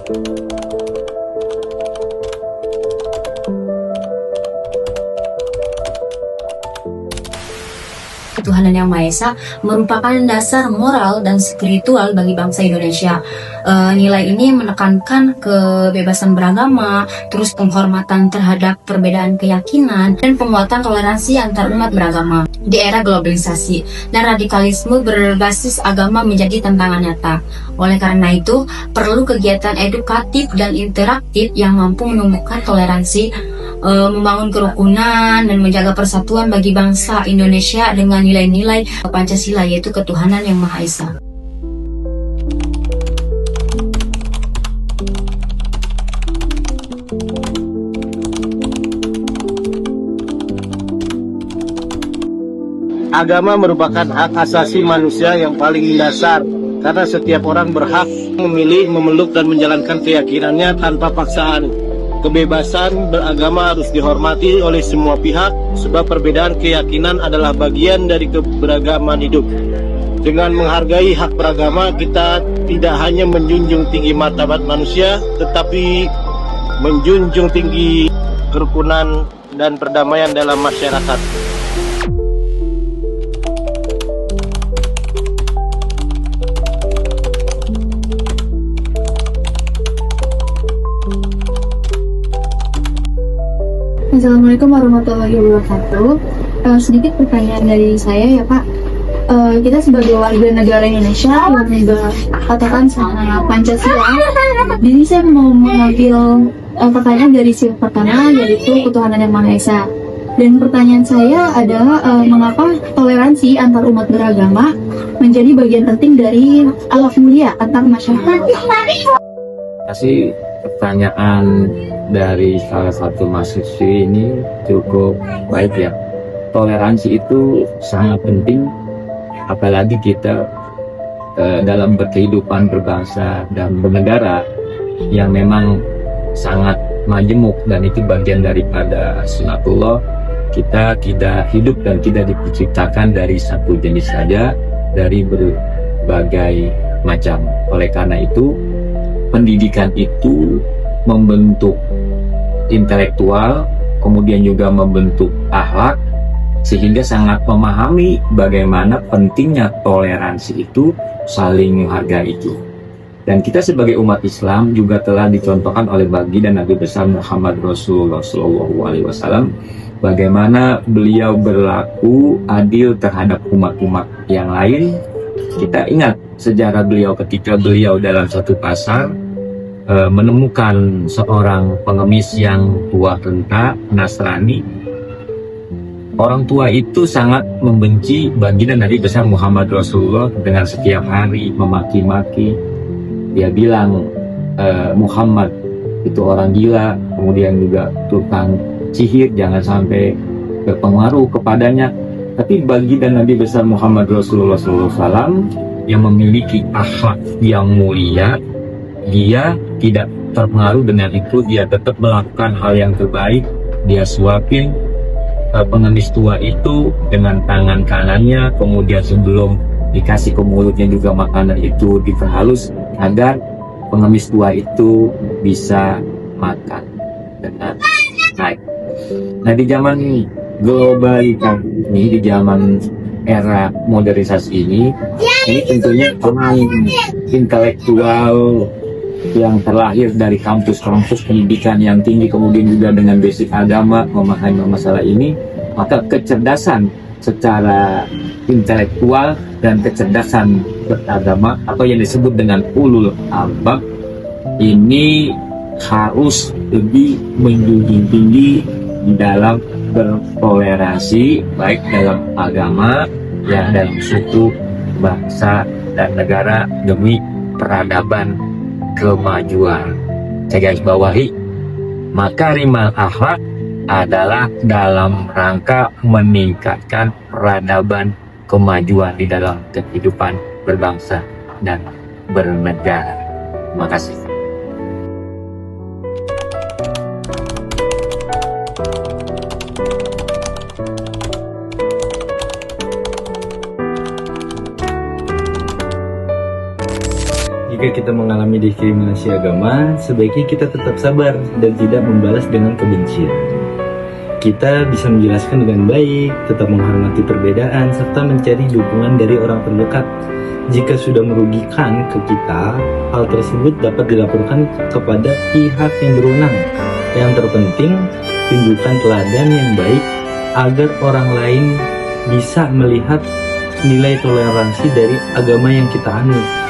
Ketuhanan Yang Maha Esa merupakan dasar moral dan spiritual bagi bangsa Indonesia. Nilai ini menekankan kebebasan beragama, terus penghormatan terhadap perbedaan keyakinan, dan penguatan toleransi antar umat beragama. Di era globalisasi dan radikalisme berbasis agama menjadi tantangan nyata. Oleh karena itu, perlu kegiatan edukatif dan interaktif yang mampu menumbuhkan toleransi, membangun kerukunan, dan menjaga persatuan bagi bangsa Indonesia dengan nilai-nilai Pancasila, yaitu ketuhanan yang Maha Esa. Agama merupakan hak asasi manusia yang paling mendasar, karena setiap orang berhak memilih, memeluk, dan menjalankan keyakinannya tanpa paksaan. Kebebasan beragama harus dihormati oleh semua pihak, sebab perbedaan keyakinan adalah bagian dari keberagaman hidup. Dengan menghargai hak beragama, kita tidak hanya menjunjung tinggi martabat manusia, tetapi menjunjung tinggi kerukunan dan perdamaian dalam masyarakat. Assalamualaikum warahmatullahi wabarakatuh. Sedikit pertanyaan dari saya ya Pak. Kita sebagai warga negara Indonesia yang katakan sama Pancasila, jadi saya mau mengambil pertanyaan dari sisi pertama, yaitu ketuhanan yang Maha Esa. Dan pertanyaan saya adalah mengapa toleransi antar umat beragama menjadi bagian penting dari akhlak mulia antar masyarakat? Kasih pertanyaan dari salah satu mahasiswi ini cukup baik ya. Toleransi itu sangat penting, apalagi kita dalam berkehidupan berbangsa dan bernegara yang memang sangat majemuk, dan itu bagian daripada sunatullah. Kita tidak hidup dan tidak diciptakan dari satu jenis saja, dari berbagai macam. Oleh karena itu, pendidikan itu membentuk intelektual, kemudian juga membentuk akhlak, sehingga sangat memahami bagaimana pentingnya toleransi itu, saling menghargai itu. Dan kita sebagai umat Islam juga telah dicontohkan oleh baginda Nabi besar Muhammad Rasulullah SAW, bagaimana beliau berlaku adil terhadap umat-umat yang lain. Kita ingat sejarah beliau ketika beliau dalam satu pasar menemukan seorang pengemis yang tua renta Nasrani. Orang tua itu sangat membenci baginda Nabi besar Muhammad Rasulullah dengan setiap hari memaki-maki. Dia bilang Muhammad itu orang gila, kemudian juga tukang sihir, jangan sampai berpengaruh kepadanya. Tapi baginda Nabi besar Muhammad Rasulullah SAW yang memiliki akhlak yang mulia, dia tidak terpengaruh dengan itu, dia tetap melakukan hal yang terbaik. Dia suapin pengemis tua itu dengan tangan kanannya, kemudian sebelum dikasih ke mulutnya juga makanan itu diperhalus agar pengemis tua itu bisa makan dengan baik. Nah, di zaman globalisasi ini, di zaman era modernisasi ini tentunya orang intelektual yang terlahir dari kampus-kampus pendidikan yang tinggi, kemudian juga dengan basic agama, memahami masalah ini, maka kecerdasan secara intelektual dan kecerdasan beragama atau yang disebut dengan ulul albab ini harus lebih menjunjung tinggi di dalam bertoleransi, baik dalam agama, ya dalam suku, bangsa, dan negara, demi peradaban kemajuan. Saya garis bawahi, makarimal akhlak adalah dalam rangka meningkatkan peradaban kemajuan di dalam kehidupan berbangsa dan bernegara. Terima kasih. Jika kita mengalami diskriminasi agama, sebaiknya kita tetap sabar dan tidak membalas dengan kebencian. Kita bisa menjelaskan dengan baik, tetap menghormati perbedaan, serta mencari dukungan dari orang terdekat. Jika sudah merugikan ke kita, hal tersebut dapat dilaporkan kepada pihak yang berwenang. Yang terpenting, tunjukkan teladan yang baik agar orang lain bisa melihat nilai toleransi dari agama yang kita anut.